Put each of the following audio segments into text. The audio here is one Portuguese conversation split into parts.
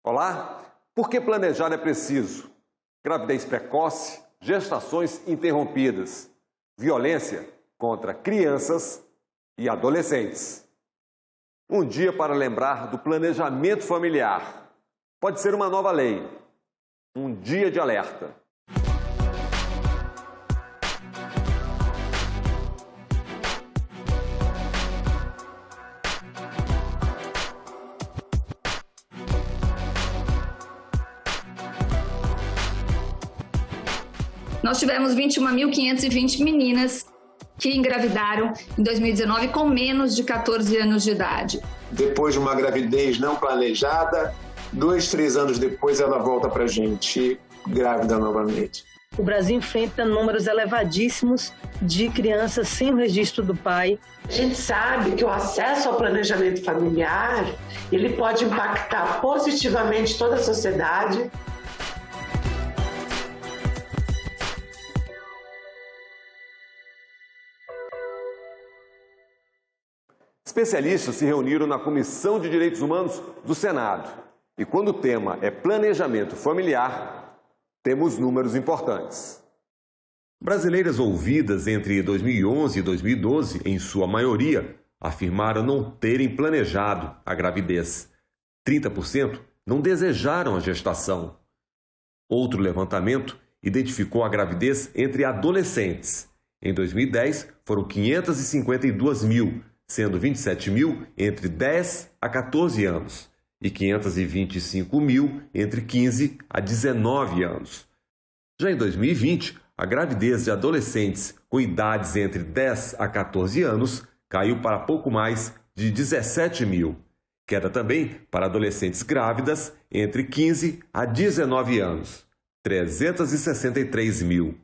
Olá! Por que planejar é preciso? Gravidez precoce, gestações interrompidas, violência contra crianças e adolescentes. Um dia para lembrar do planejamento familiar. Pode ser uma nova lei. Um dia de alerta. Nós tivemos 21.520 meninas que engravidaram em 2019 com menos de 14 anos de idade. Depois de uma gravidez não planejada, 2, 3 anos depois ela volta para a gente grávida novamente. O Brasil enfrenta números elevadíssimos de crianças sem o registro do pai. A gente sabe que o acesso ao planejamento familiar, ele pode impactar positivamente toda a sociedade. Especialistas se reuniram na Comissão de Direitos Humanos do Senado. E quando o tema é planejamento familiar, temos números importantes. Brasileiras ouvidas entre 2011 e 2012, em sua maioria, afirmaram não terem planejado a gravidez. 30% não desejaram a gestação. Outro levantamento identificou a gravidez entre adolescentes. Em 2010, foram 552 mil, sendo 27 mil entre 10 a 14 anos e 525 mil entre 15 a 19 anos. Já em 2020, a gravidez de adolescentes com idades entre 10 a 14 anos caiu para pouco mais de 17 mil. Queda também para adolescentes grávidas entre 15 a 19 anos, 363 mil.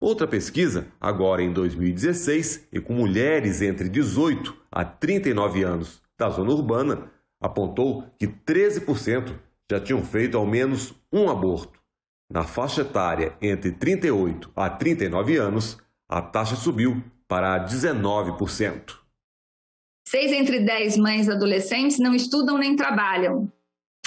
Outra pesquisa, agora em 2016, e com mulheres entre 18 a 39 anos da zona urbana, apontou que 13% já tinham feito ao menos um aborto. Na faixa etária entre 38 a 39 anos, a taxa subiu para 19%. 6 entre 10 mães adolescentes não estudam nem trabalham.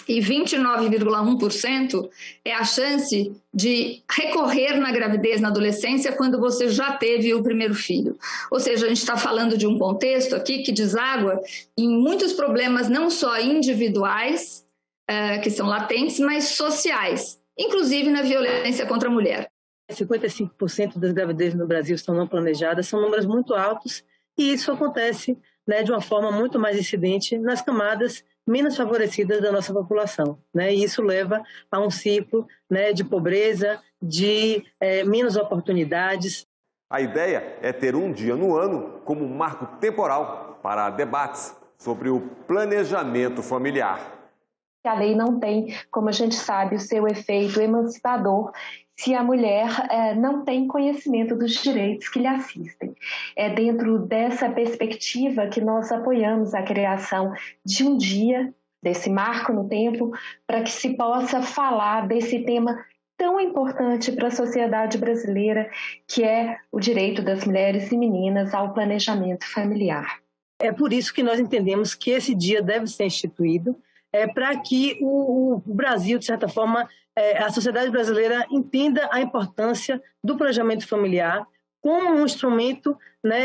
E 29,1% é a chance de recorrer na gravidez na adolescência quando você já teve o primeiro filho. Ou seja, a gente está falando de um contexto aqui que deságua em muitos problemas não só individuais, que são latentes, mas sociais, inclusive na violência contra a mulher. 55% das gravidezes no Brasil estão não planejadas, são números muito altos e isso acontece, de uma forma muito mais incidente nas camadas menos favorecidas da nossa população, E isso leva a um ciclo, de pobreza, de menos oportunidades. A ideia é ter um dia no ano como um marco temporal para debates sobre o planejamento familiar. A lei não tem, como a gente sabe, o seu efeito emancipador se a mulher não tem conhecimento dos direitos que lhe assistem. É dentro dessa perspectiva que nós apoiamos a criação de um dia, desse marco no tempo, para que se possa falar desse tema tão importante para a sociedade brasileira, que é o direito das mulheres e meninas ao planejamento familiar. É por isso que nós entendemos que esse dia deve ser instituído, para que o Brasil, de certa forma, a sociedade brasileira entenda a importância do planejamento familiar como um instrumento,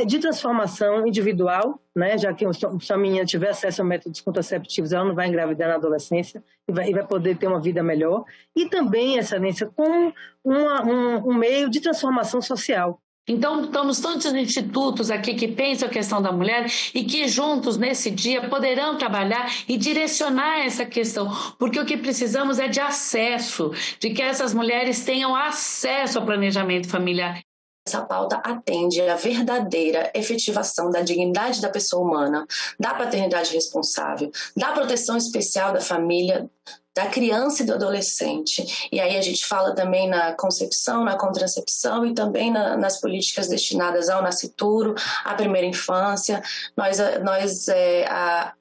de transformação individual, já que se a menina tiver acesso a métodos contraceptivos, ela não vai engravidar na adolescência e vai poder ter uma vida melhor. E também, Excelência, como um meio de transformação social. Então, estamos tantos institutos aqui que pensam a questão da mulher e que juntos, nesse dia, poderão trabalhar e direcionar essa questão, porque o que precisamos é de acesso, de que essas mulheres tenham acesso ao planejamento familiar. Essa pauta atende à verdadeira efetivação da dignidade da pessoa humana, da paternidade responsável, da proteção especial da família, da criança e do adolescente. E aí a gente fala também na concepção, na contracepção e também nas políticas destinadas ao nascituro, à primeira infância. Nós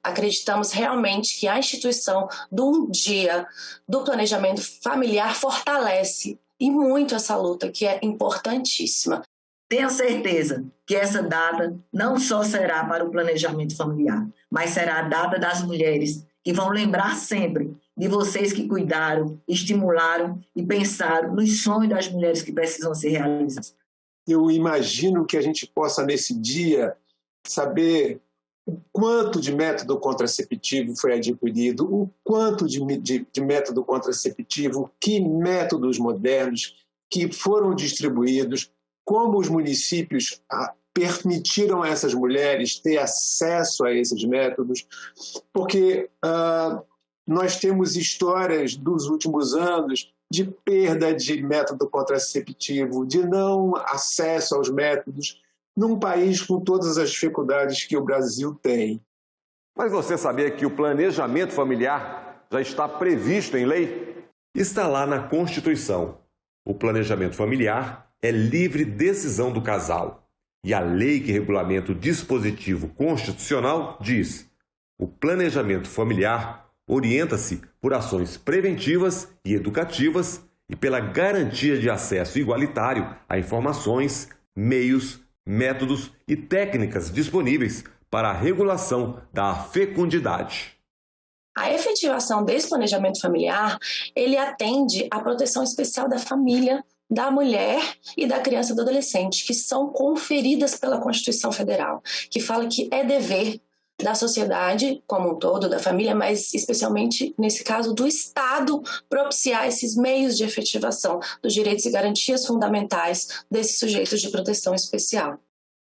acreditamos realmente que a instituição do dia do planejamento familiar fortalece e muito essa luta, que é importantíssima. Tenho certeza que essa data não só será para o planejamento familiar, mas será a data das mulheres que vão lembrar sempre de vocês que cuidaram, estimularam e pensaram nos sonhos das mulheres que precisam ser realizados. Eu imagino que a gente possa, nesse dia, saber o quanto de método contraceptivo foi adquirido, o quanto de método contraceptivo, que métodos modernos que foram distribuídos, como os municípios permitiram a essas mulheres ter acesso a esses métodos, porque nós temos histórias dos últimos anos de perda de método contraceptivo, de não acesso aos métodos, num país com todas as dificuldades que o Brasil tem. Mas você sabia que o planejamento familiar já está previsto em lei? Está lá na Constituição. O planejamento familiar é livre decisão do casal. E a lei que regulamenta o dispositivo constitucional diz: o planejamento familiar orienta-se por ações preventivas e educativas e pela garantia de acesso igualitário a informações, meios, métodos e técnicas disponíveis para a regulação da fecundidade. A efetivação desse planejamento familiar, ele atende à proteção especial da família, da mulher e da criança e do adolescente, que são conferidas pela Constituição Federal, que fala que é dever da sociedade como um todo, da família, mas especialmente, nesse caso, do Estado, propiciar esses meios de efetivação dos direitos e garantias fundamentais desses sujeitos de proteção especial.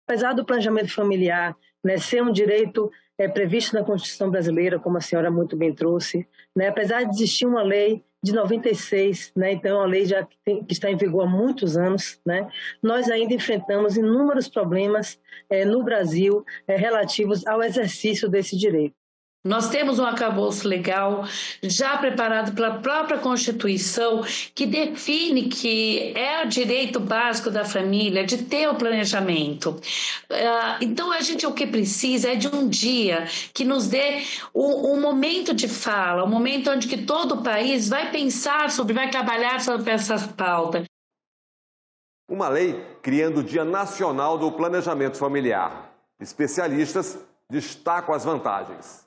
Apesar do planejamento familiar, né, ser um direito previsto na Constituição brasileira, como a senhora muito bem trouxe, né, apesar de existir uma lei de 96, né, então a lei já que está em vigor há muitos anos, né, nós ainda enfrentamos inúmeros problemas no Brasil relativos ao exercício desse direito. Nós temos um arcabouço legal já preparado pela própria Constituição, que define que é o direito básico da família de ter o planejamento. Então, o que precisa é de um dia que nos dê um momento de fala, um momento onde que todo o país vai trabalhar sobre essa pauta. Uma lei criando o Dia Nacional do Planejamento Familiar. Especialistas destacam as vantagens.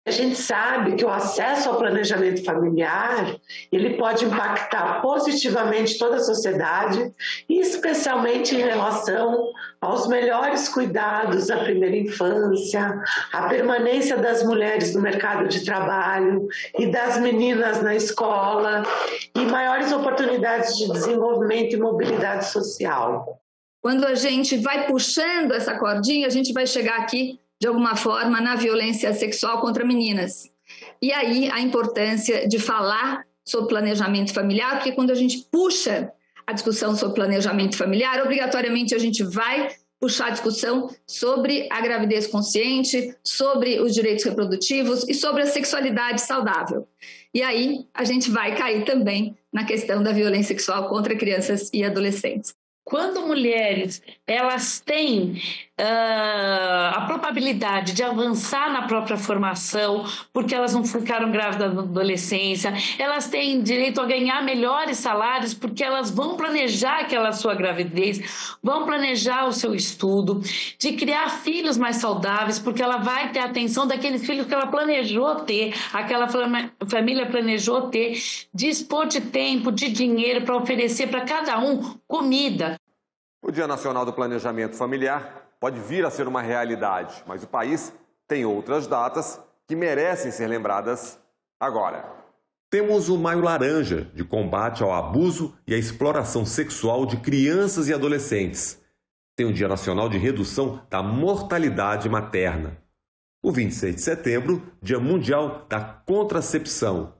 A gente sabe que o acesso ao planejamento familiar, ele pode impactar positivamente toda a sociedade, e especialmente em relação aos melhores cuidados da primeira infância, a permanência das mulheres no mercado de trabalho e das meninas na escola, e maiores oportunidades de desenvolvimento e mobilidade social. Quando a gente vai puxando essa cordinha, a gente vai chegar aqui de alguma forma, na violência sexual contra meninas. E aí a importância de falar sobre planejamento familiar, porque quando a gente puxa a discussão sobre planejamento familiar, obrigatoriamente a gente vai puxar a discussão sobre a gravidez consciente, sobre os direitos reprodutivos e sobre a sexualidade saudável. E aí a gente vai cair também na questão da violência sexual contra crianças e adolescentes. Quando mulheres elas têm a probabilidade de avançar na própria formação, porque elas não ficaram grávidas na adolescência, elas têm direito a ganhar melhores salários, porque elas vão planejar aquela sua gravidez, vão planejar o seu estudo, de criar filhos mais saudáveis, porque ela vai ter a atenção daqueles filhos que ela planejou ter, aquela família planejou ter, dispor de tempo, de dinheiro para oferecer para cada um comida. O Dia Nacional do Planejamento Familiar pode vir a ser uma realidade, mas o país tem outras datas que merecem ser lembradas agora. Temos o Maio Laranja, de combate ao abuso e à exploração sexual de crianças e adolescentes. Tem o Dia Nacional de Redução da Mortalidade Materna. O 26 de setembro, Dia Mundial da Contracepção.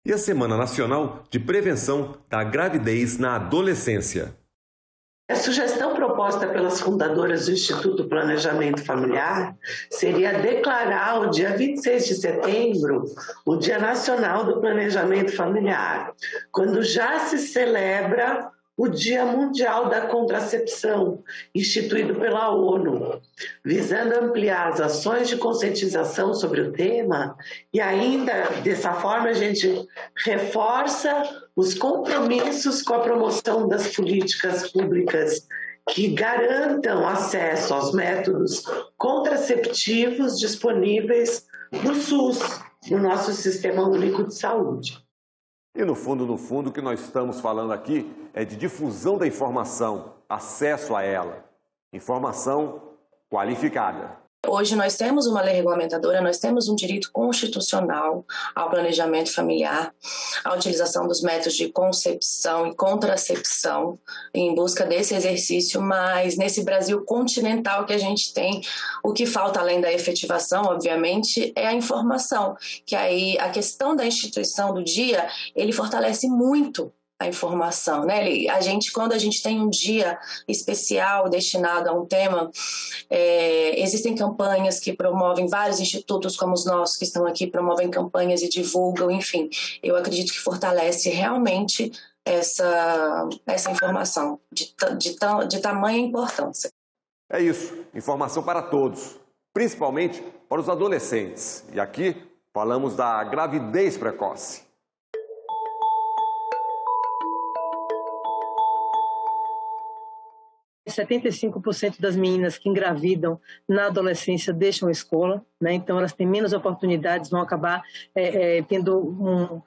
E a Semana Nacional de Prevenção da Gravidez na Adolescência. A sugestão proposta pelas fundadoras do Instituto Planejamento Familiar seria declarar o dia 26 de setembro o Dia Nacional do Planejamento Familiar, quando já se celebra o Dia Mundial da Contracepção, instituído pela ONU, visando ampliar as ações de conscientização sobre o tema, e ainda, dessa forma, a gente reforça os compromissos com a promoção das políticas públicas que garantam acesso aos métodos contraceptivos disponíveis no SUS, no nosso Sistema Único de Saúde. E no fundo, o que nós estamos falando aqui é de difusão da informação, acesso a ela, informação qualificada. Hoje nós temos uma lei regulamentadora, nós temos um direito constitucional ao planejamento familiar, à utilização dos métodos de concepção e contracepção em busca desse exercício, mas nesse Brasil continental que a gente tem, o que falta além da efetivação, obviamente, é a informação, que aí a questão da instituição do dia, ele fortalece muito a informação, né? Quando a gente tem um dia especial destinado a um tema, existem campanhas que promovem, vários institutos como os nossos que estão aqui promovem campanhas e divulgam, enfim, eu acredito que fortalece realmente essa informação de tamanha importância. É isso, informação para todos, principalmente para os adolescentes. E aqui falamos da gravidez precoce. E 75% das meninas que engravidam na adolescência deixam a escola, né? Então elas têm menos oportunidades, vão acabar tendo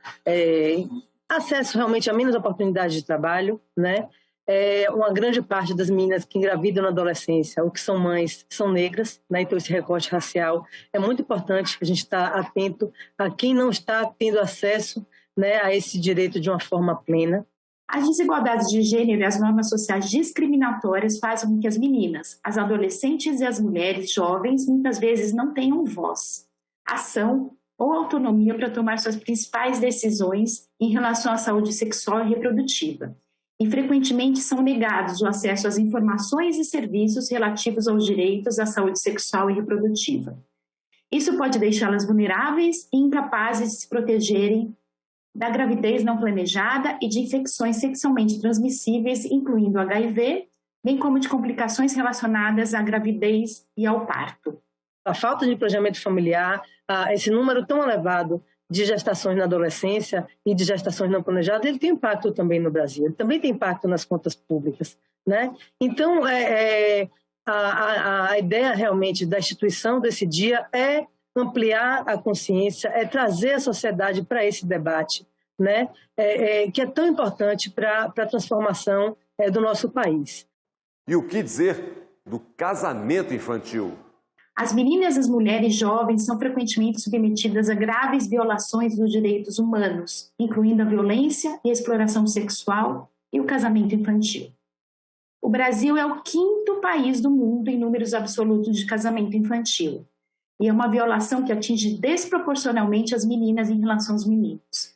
acesso realmente a menos oportunidades de trabalho, né? Uma grande parte das meninas que engravidam na adolescência ou que são mães são negras, né? Então esse recorte racial é muito importante a gente estar atento a quem não está tendo acesso, né, a esse direito de uma forma plena. As desigualdades de gênero e as normas sociais discriminatórias fazem com que as meninas, as adolescentes e as mulheres jovens muitas vezes não tenham voz, ação ou autonomia para tomar suas principais decisões em relação à saúde sexual e reprodutiva. E frequentemente são negados o acesso às informações e serviços relativos aos direitos à saúde sexual e reprodutiva. Isso pode deixá-las vulneráveis e incapazes de se protegerem da gravidez não planejada e de infecções sexualmente transmissíveis, incluindo HIV, bem como de complicações relacionadas à gravidez e ao parto. A falta de planejamento familiar, esse número tão elevado de gestações na adolescência e de gestações não planejadas, ele tem impacto também no Brasil, ele também tem impacto nas contas públicas, né? Então, a ideia realmente da instituição desse dia é ampliar a consciência, é trazer a sociedade para esse debate, né? Que é tão importante para a transformação do nosso país. E o que dizer do casamento infantil? As meninas e as mulheres jovens são frequentemente submetidas a graves violações dos direitos humanos, incluindo a violência e a exploração sexual e o casamento infantil. O Brasil é o 5º país do mundo em números absolutos de casamento infantil. E é uma violação que atinge desproporcionalmente as meninas em relação aos meninos.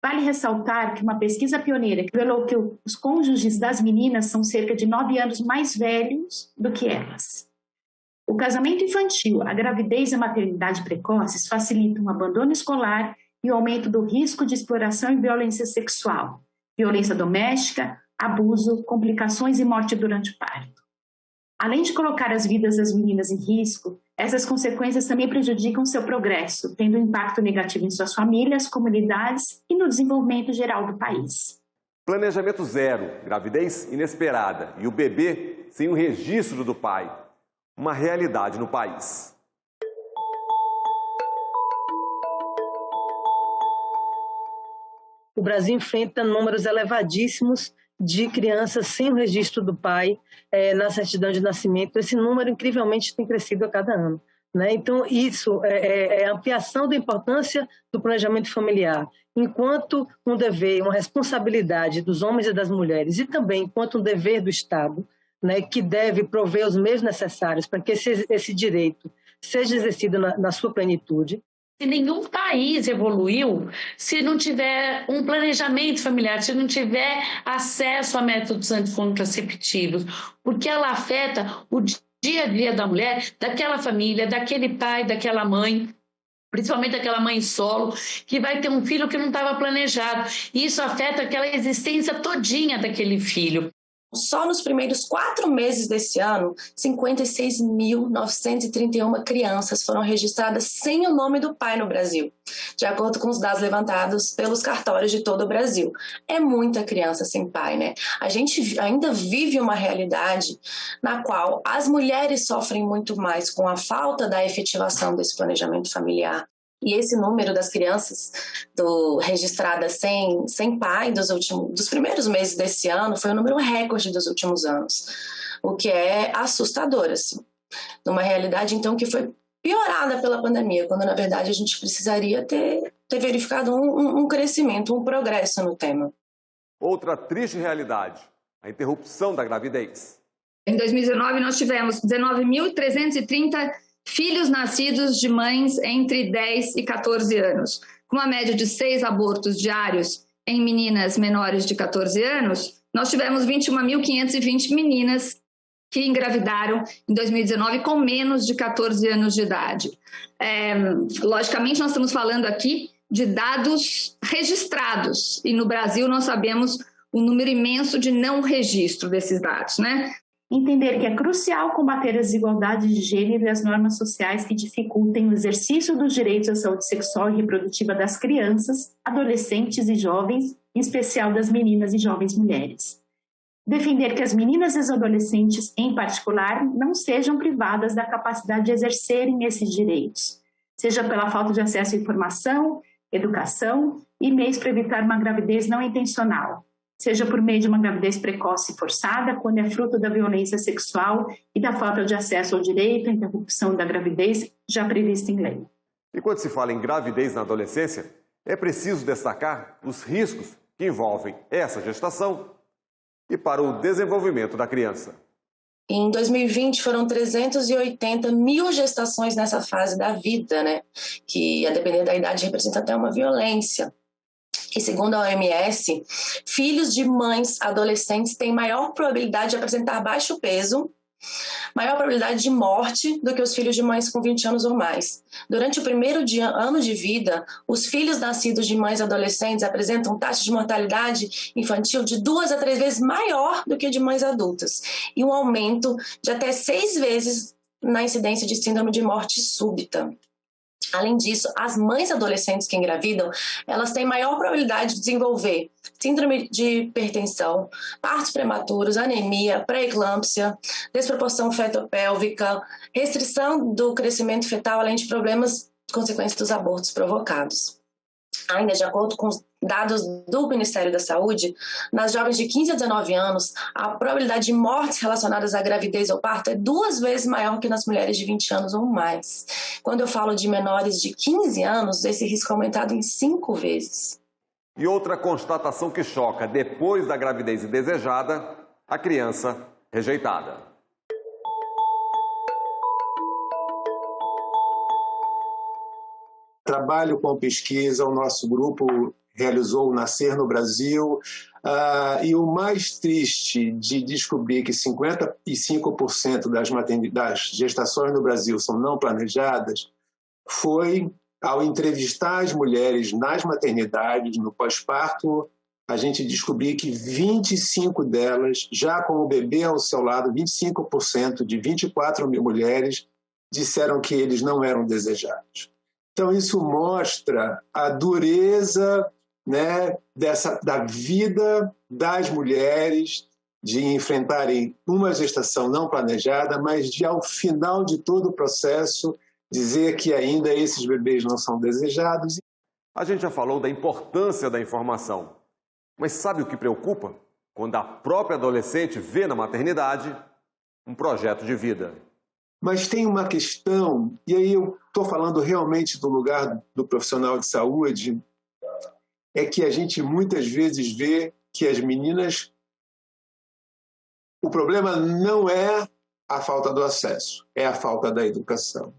Vale ressaltar que uma pesquisa pioneira revelou que os cônjuges das meninas são cerca de 9 anos mais velhos do que elas. O casamento infantil, a gravidez e a maternidade precoces facilitam o abandono escolar e o aumento do risco de exploração e violência sexual, violência doméstica, abuso, complicações e morte durante o parto. Além de colocar as vidas das meninas em risco, essas consequências também prejudicam seu progresso, tendo um impacto negativo em suas famílias, comunidades e no desenvolvimento geral do país. Planejamento zero, gravidez inesperada e o bebê sem o registro do pai. Uma realidade no país. O Brasil enfrenta números elevadíssimos de crianças sem o registro do pai na certidão de nascimento. Esse número, incrivelmente, tem crescido a cada ano, né? Então, isso é a ampliação da importância do planejamento familiar, enquanto um dever, uma responsabilidade dos homens e das mulheres, e também enquanto um dever do Estado, né, que deve prover os meios necessários para que esse direito seja exercido na sua plenitude. Nenhum país evoluiu se não tiver um planejamento familiar, se não tiver acesso a métodos anticontraceptivos, porque ela afeta o dia a dia da mulher, daquela família, daquele pai, daquela mãe, principalmente aquela mãe solo, que vai ter um filho que não estava planejado. E isso afeta aquela existência todinha daquele filho. Só nos primeiros 4 meses desse ano, 56.931 crianças foram registradas sem o nome do pai no Brasil, de acordo com os dados levantados pelos cartórios de todo o Brasil. É muita criança sem pai, né? A gente ainda vive uma realidade na qual as mulheres sofrem muito mais com a falta da efetivação desse planejamento familiar. E esse número das crianças registradas sem pai dos primeiros meses desse ano foi o número recorde dos últimos anos, o que é assustador, assim. Numa realidade, então, que foi piorada pela pandemia, quando, na verdade, a gente precisaria ter verificado um crescimento, um progresso no tema. Outra triste realidade, a interrupção da gravidez. Em 2019, nós tivemos 19.330 filhos nascidos de mães entre 10 e 14 anos. Com uma média de 6 abortos diários em meninas menores de 14 anos, nós tivemos 21.520 meninas que engravidaram em 2019 com menos de 14 anos de idade. Logicamente, nós estamos falando aqui de dados registrados, e no Brasil nós sabemos um número imenso de não registro desses dados, né? Entender que é crucial combater as desigualdades de gênero e as normas sociais que dificultem o exercício dos direitos à saúde sexual e reprodutiva das crianças, adolescentes e jovens, em especial das meninas e jovens mulheres. Defender que as meninas e as adolescentes, em particular, não sejam privadas da capacidade de exercerem esses direitos, seja pela falta de acesso à informação, educação e meios para evitar uma gravidez não intencional, seja por meio de uma gravidez precoce e forçada, quando é fruto da violência sexual e da falta de acesso ao direito à interrupção da gravidez já prevista em lei. E quando se fala em gravidez na adolescência, é preciso destacar os riscos que envolvem essa gestação e para o desenvolvimento da criança. Em 2020 foram 380 mil gestações nessa fase da vida, né? Que, a depender da idade, representa até uma violência. E segundo a OMS, filhos de mães adolescentes têm maior probabilidade de apresentar baixo peso, maior probabilidade de morte do que os filhos de mães com 20 anos ou mais. Durante o primeiro ano de vida, os filhos nascidos de mães adolescentes apresentam taxa de mortalidade infantil de 2 a 3 vezes maior do que de mães adultas, e um aumento de até 6 vezes na incidência de síndrome de morte súbita. Além disso, as mães adolescentes que engravidam, elas têm maior probabilidade de desenvolver síndrome de hipertensão, partos prematuros, anemia, pré-eclâmpsia, desproporção fetopélvica, restrição do crescimento fetal, além de problemas consequentes dos abortos provocados. Ainda de acordo com os dados do Ministério da Saúde, nas jovens de 15 a 19 anos, a probabilidade de mortes relacionadas à gravidez ou parto é 2 vezes maior que nas mulheres de 20 anos ou mais. Quando eu falo de menores de 15 anos, esse risco é aumentado em 5 vezes. E outra constatação que choca: depois da gravidez indesejada, a criança rejeitada. Trabalho com pesquisa, o nosso grupo realizou o Nascer no Brasil, e o mais triste de descobrir que 55% das gestações no Brasil são não planejadas foi, ao entrevistar as mulheres nas maternidades, no pós-parto, a gente descobrir que 25 delas, já com o bebê ao seu lado, 25% de 24 mil mulheres disseram que eles não eram desejados. Então, isso mostra a dureza, né, da vida das mulheres, de enfrentarem uma gestação não planejada, mas de, ao final de todo o processo, dizer que ainda esses bebês não são desejados. A gente já falou da importância da informação, mas sabe o que preocupa? Quando a própria adolescente vê na maternidade um projeto de vida. Mas tem uma questão, e aí eu estou falando realmente do lugar do profissional de saúde, é que a gente muitas vezes vê que as meninas... O problema não é a falta do acesso, é a falta da educação.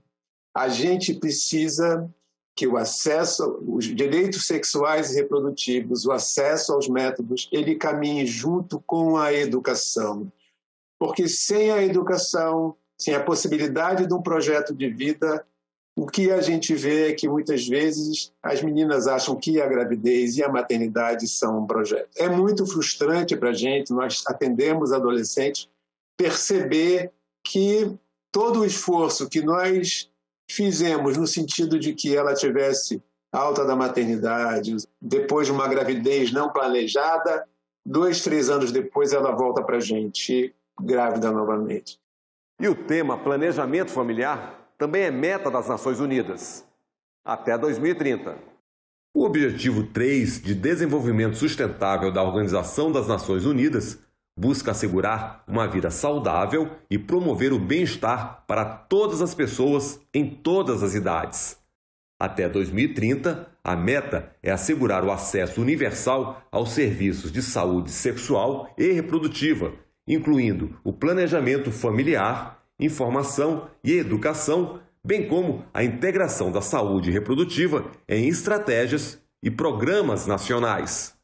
A gente precisa que o acesso, os direitos sexuais e reprodutivos, o acesso aos métodos, ele caminhe junto com a educação. Porque sem a educação, sem a possibilidade de um projeto de vida, o que a gente vê é que muitas vezes as meninas acham que a gravidez e a maternidade são um projeto. É muito frustrante para a gente, nós atendemos adolescentes, perceber que todo o esforço que nós fizemos no sentido de que ela tivesse alta da maternidade, depois de uma gravidez não planejada, 2, 3 anos depois ela volta para a gente grávida novamente. E o tema planejamento familiar também é meta das Nações Unidas, até 2030. O Objetivo 3 de Desenvolvimento Sustentável da Organização das Nações Unidas busca assegurar uma vida saudável e promover o bem-estar para todas as pessoas em todas as idades. Até 2030, a meta é assegurar o acesso universal aos serviços de saúde sexual e reprodutiva, incluindo o planejamento familiar, informação e educação, bem como a integração da saúde reprodutiva em estratégias e programas nacionais.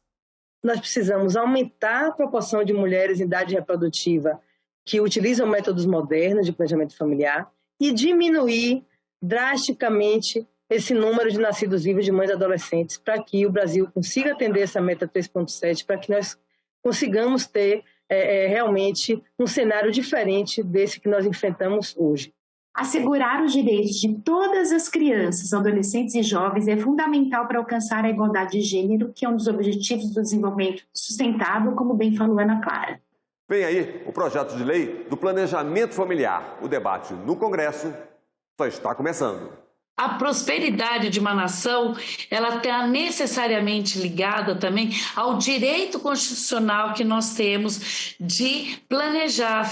Nós precisamos aumentar a proporção de mulheres em idade reprodutiva que utilizam métodos modernos de planejamento familiar e diminuir drasticamente esse número de nascidos vivos de mães adolescentes para que o Brasil consiga atender essa meta 3.7, para que nós consigamos ter realmente um cenário diferente desse que nós enfrentamos hoje. Assegurar os direitos de todas as crianças, adolescentes e jovens é fundamental para alcançar a igualdade de gênero, que é um dos objetivos do desenvolvimento sustentável, como bem falou Ana Clara. Vem aí o projeto de lei do planejamento familiar. O debate no Congresso só está começando. A prosperidade de uma nação, ela está necessariamente ligada também ao direito constitucional que nós temos de planejar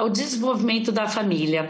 o desenvolvimento da família.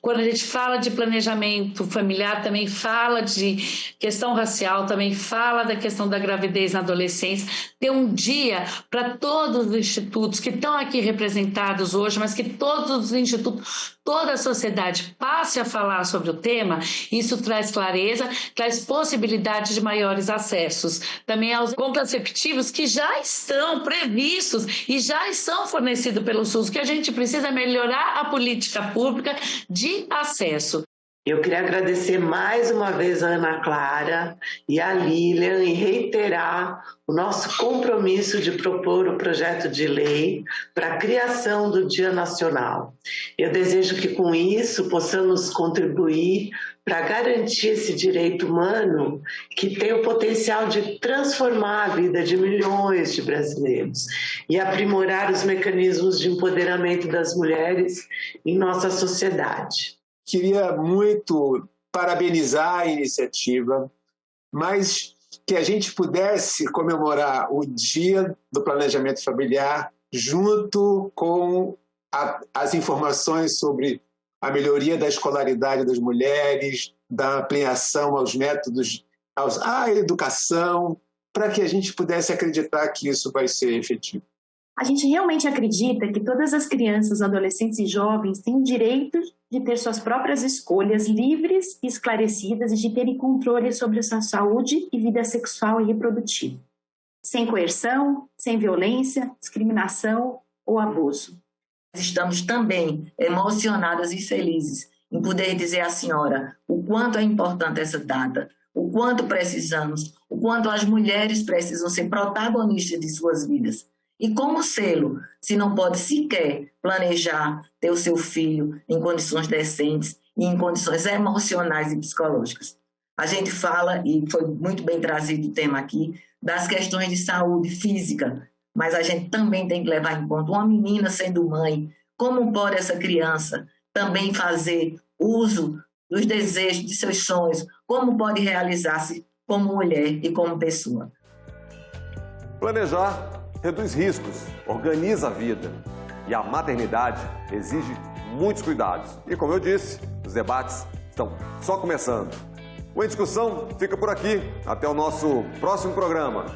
Quando a gente fala de planejamento familiar, também fala de questão racial, também fala da questão da gravidez na adolescência. Ter um dia para todos os institutos que estão aqui representados hoje, mas que todos os institutos, toda a sociedade passe a falar sobre o tema. Isso traz clareza, traz possibilidade de maiores acessos. Também aos contraceptivos que já estão previstos e já estão fornecidos pelo SUS, que a gente precisa melhorar a política pública de acesso. Eu queria agradecer mais uma vez a Ana Clara e a Lilian e reiterar o nosso compromisso de propor o projeto de lei para a criação do Dia Nacional. Eu desejo que com isso possamos contribuir para garantir esse direito humano que tem o potencial de transformar a vida de milhões de brasileiros e aprimorar os mecanismos de empoderamento das mulheres em nossa sociedade. Queria muito parabenizar a iniciativa, mas que a gente pudesse comemorar o Dia do Planejamento Familiar junto com as informações sobre a melhoria da escolaridade das mulheres, da ampliação aos métodos, à educação, para que a gente pudesse acreditar que isso vai ser efetivo. A gente realmente acredita que todas as crianças, adolescentes e jovens têm o direito de ter suas próprias escolhas livres e esclarecidas e de terem controle sobre a sua saúde e vida sexual e reprodutiva, sem coerção, sem violência, discriminação ou abuso. Estamos também emocionadas e felizes em poder dizer à senhora o quanto é importante essa data, o quanto precisamos, o quanto as mulheres precisam ser protagonistas de suas vidas. E como sê-lo, se não pode sequer planejar ter o seu filho em condições decentes e em condições emocionais e psicológicas? A gente fala, e foi muito bem trazido o tema aqui, das questões de saúde física, mas a gente também tem que levar em conta uma menina sendo mãe, como pode essa criança também fazer uso dos desejos, de seus sonhos, como pode realizar-se como mulher e como pessoa. Planejar reduz riscos, organiza a vida e a maternidade exige muitos cuidados. E como eu disse, os debates estão só começando. O Em Discussão fica por aqui. Até o nosso próximo programa.